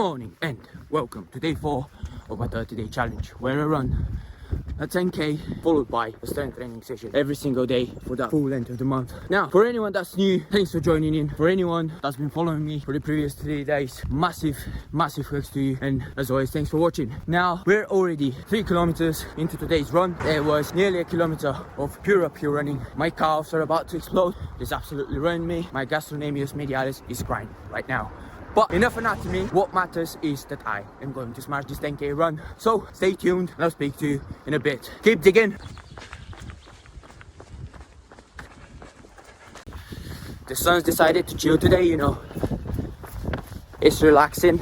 morning and welcome to day 4 of my 30-day challenge, where I run a 10k followed by a strength training session every single day for that full length of the month. Now, for anyone that's new, thanks for joining in. For anyone that's been following me for the previous 3 days, massive thanks to you, and as always, thanks for watching. Now, we're already 3 kilometers into today's run. There was nearly a kilometer of pure uphill running. My calves are about to explode. It's absolutely ruined me. My gastrocnemius medialis is crying right now. But enough anatomy. What matters is that I am going to smash this 10k run. So stay tuned and I'll speak to you in a bit. Keep digging. The sun's decided to chill today, you know. It's relaxing.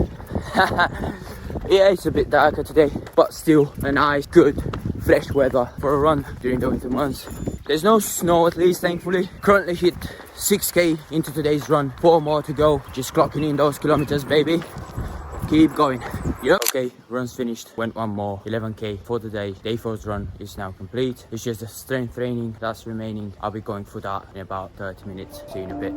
Yeah, it's a bit darker today, but still a nice, good, fresh weather for a run during the winter months. There's no snow, at least, thankfully. Currently hit 6k into today's run. 4 more to go. Just clocking in those kilometers, baby. Keep going. Yep. Okay, run's finished. Went 1 more. 11k for the day. Day 4's run is now complete. It's just the strength training that's remaining. I'll be going for that in about 30 minutes. See you in a bit.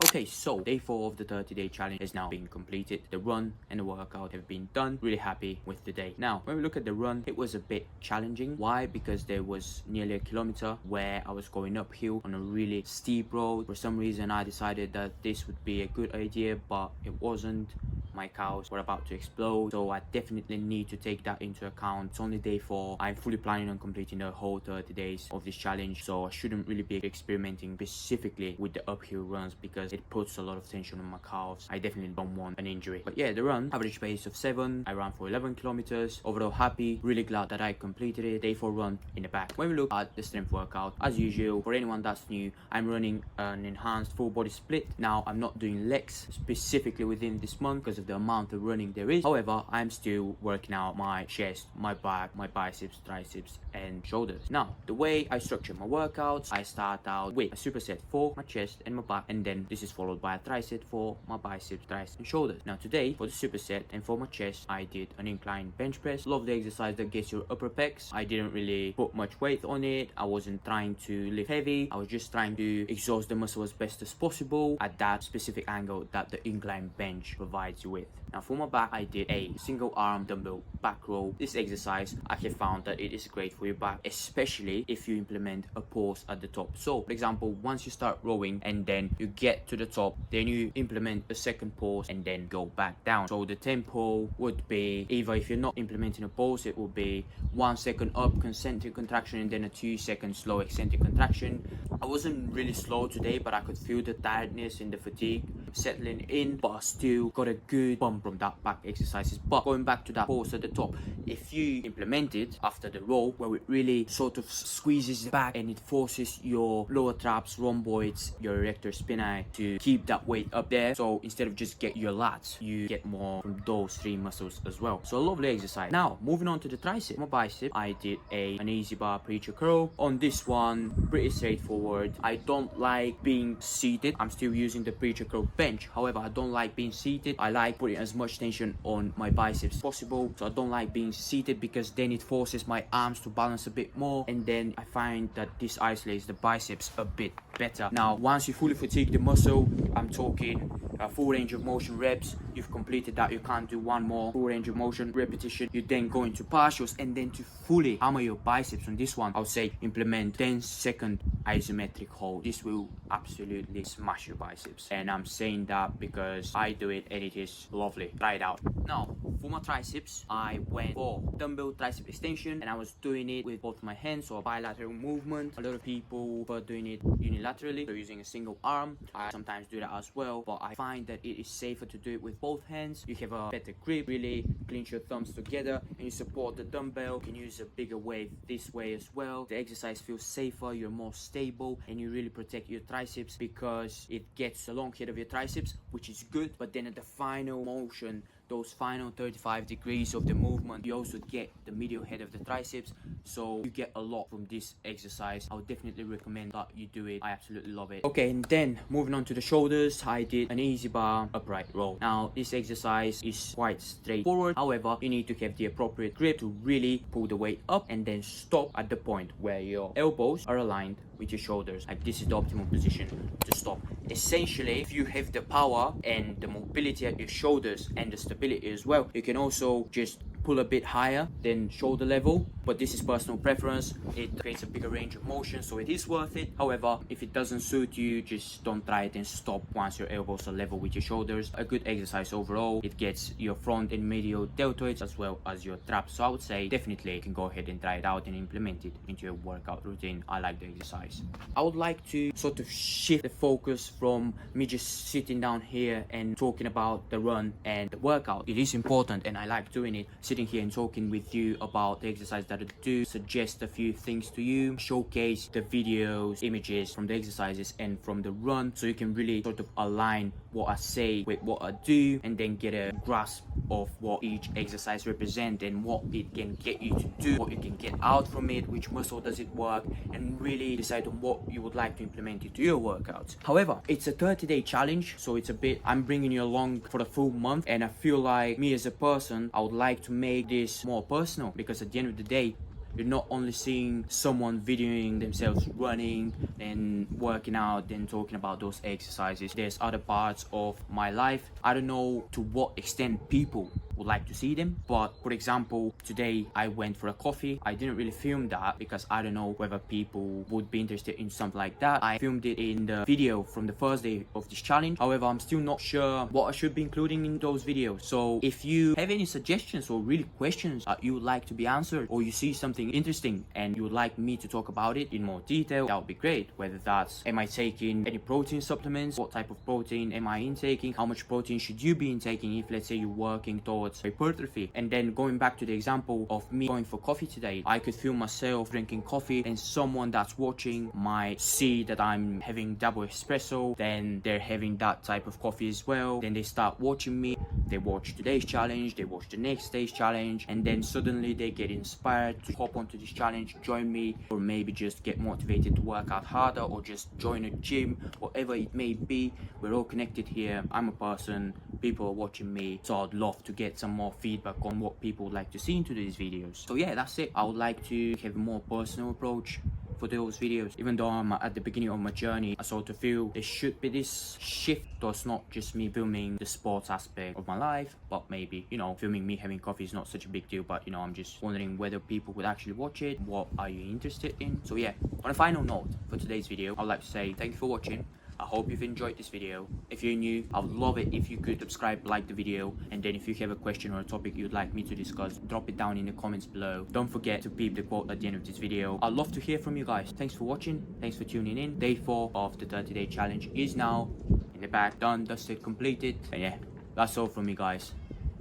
Okay, so day 4 of the 30-day challenge is now being completed. The run and the workout have been done. Really happy with the day. Now, when we look at the run, it was a bit challenging. Why? Because there was nearly a kilometer where I was going uphill on a really steep road. For some reason, I decided that this would be a good idea, but it wasn't. My cows were about to explode, so I definitely need to take that into account. It's only day 4. I'm fully planning on completing the whole 30 days of this challenge, so I shouldn't really be experimenting specifically with the uphill runs because it puts a lot of tension on my calves. I definitely don't want an injury. But yeah, the run, average pace of 7. I ran for 11 kilometers. Overall happy, really glad that I completed it. Day 4 run in the back. When we look at the strength workout, as usual, for anyone that's new, I'm running an enhanced full body split. Now, I'm not doing legs specifically within this month because of the amount of running there is. However, I'm still working out my chest, my back, my biceps, triceps and shoulders. Now, the way I structure my workouts, I start out with a superset for my chest and my back, and then this is followed by a tricep for my biceps, triceps and shoulders. Now today, for the superset and for my chest, I did an incline bench press. Love the exercise that gets your upper pecs. I didn't really put much weight on it. I wasn't trying to lift heavy. I was just trying to exhaust the muscle as best as possible at that specific angle that the incline bench provides you with. Now for my back, I did a single arm dumbbell back row. This exercise, I have found that it is great for your back, especially if you implement a pause at the top. So for example, once you start rowing and then you get to the top, then you implement a second pause and then go back down. So the tempo would be, either if you're not implementing a pause, it would be 1 second up concentric contraction and then a 2 second slow eccentric contraction. I wasn't really slow today, but I could feel the tiredness and the fatigue settling in, but I still got a good bump from that back exercises. But going back to that pause at the top, if you implement it after the row, where it really sort of squeezes the back and it forces your lower traps, rhomboids, your erector spinae to keep that weight up there. So instead of just get your lats, you get more from those three muscles as well. So a lovely exercise. Now moving on to the tricep. My bicep, I did an easy bar preacher curl. On this one, pretty straightforward. I don't like being seated. I'm still using the preacher curl bench. However, I don't like being seated. I like putting as much tension on my biceps as possible. So I don't like being seated because then it forces my arms to balance a bit more, and then I find that this isolates the biceps a bit better. Now once you fully fatigue the muscle, I'm talking full range of motion reps, you've completed that, you can't do one more full range of motion repetition, you then go into partials, and then to fully hammer your biceps on this one, I would say implement 10-second isometric hold. This will absolutely smash your biceps, and I'm saying that because I do it and it is lovely. Try it out. Now for my triceps, I went for dumbbell tricep extension, and I was doing it with both my hands, so a bilateral movement. A lot of people were doing it unilaterally, so using a single arm. I sometimes do that as well, but I find that it is safer to do it with both hands. You have a better grip, really clench your thumbs together, and you support the dumbbell. You can use a bigger weight this way as well. The exercise feels safer, you're more stable, and you really protect your triceps because it gets the long head of your triceps, which is good. But then at the final motion, those final 35 degrees of the movement, you also get the medial head of the triceps, so you get a lot from this exercise. I would definitely recommend that you do it. I absolutely love it. Okay, and then moving on to the shoulders, I did an easy bar upright row. Now this exercise is quite straightforward, however you need to have the appropriate grip to really pull the weight up and then stop at the point where your elbows are aligned with your shoulders. Like, this is the optimal position to stop. Essentially, if you have the power and the mobility at your shoulders and the stability as well, you can also just pull a bit higher than shoulder level, but this is personal preference. It creates a bigger range of motion, so it is worth it. However, if it doesn't suit you, just don't try it and stop once your elbows are level with your shoulders. A good exercise overall. It gets your front and medial deltoids as well as your traps, so I would say definitely you can go ahead and try it out and implement it into your workout routine. I like the exercise. I would like to sort of shift the focus from me just sitting down here and talking about the run and the workout. It is important and I like doing it, sitting here and talking with you about the exercise that I do, suggest a few things to you, showcase the videos, images from the exercises and from the run, so you can really sort of align what I say with what I do, and then get a grasp of what each exercise represents and what it can get you to do, what you can get out from it, which muscle does it work, and really decide on what you would like to implement into your workouts. However, it's a 30-day challenge, so it's a bit, I'm bringing you along for the full month, and I feel like me as a person, I would like to make this more personal, because at the end of the day, you're not only seeing someone videoing themselves running and working out and talking about those exercises. There's other parts of my life. I don't know to what extent people would like to see them, but for example, today I went for a coffee. I didn't really film that because I don't know whether people would be interested in something like that. I filmed it in the video from the first day of this challenge. However, I'm still not sure what I should be including in those videos. So if you have any suggestions or really questions that you would like to be answered, or you see something interesting and you would like me to talk about it in more detail, that would be great. Whether that's, am I taking any protein supplements, what type of protein am I intaking, how much protein should you be intaking if let's say you're working towards hypertrophy. And then going back to the example of me going for coffee today, I could feel myself drinking coffee and someone that's watching might see that I'm having double espresso, then they're having that type of coffee as well, then they start watching me, they watch today's challenge, they watch the next day's challenge, and then suddenly they get inspired to hop onto this challenge, join me, or maybe just get motivated to work out harder, or just join a gym, whatever it may be. We're all connected here. I'm a person, people are watching me, so I'd love to get some more feedback on what people would like to see into these videos. So yeah, that's it. I would like to have a more personal approach for those videos. Even though I'm at the beginning of my journey, I sort of feel there should be this shift, so it's not just me filming the sports aspect of my life, but maybe, you know, filming me having coffee is not such a big deal, but you know, I'm just wondering whether people would actually watch it. What are you interested in? So yeah, on a final note for today's video, I'd like to say thank you for watching. I hope you've enjoyed this video. If you're new, I would love it if you could subscribe, like the video, and then if you have a question or a topic you'd like me to discuss, drop it down in the comments below. Don't forget to peep the quote at the end of this video. I'd love to hear from you guys. Thanks for watching. Thanks for tuning in. Day 4 of the 30-day challenge is now in the bag, done, dusted, completed. And yeah, that's all from me, guys.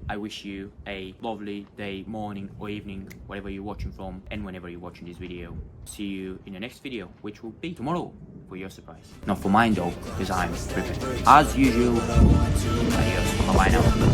I wish you a lovely day, morning or evening, wherever you're watching from and whenever you're watching this video. See you in the next video, which will be tomorrow for your surprise. Not for mine though, because I'm prepared. As usual, adios. Bye-bye now.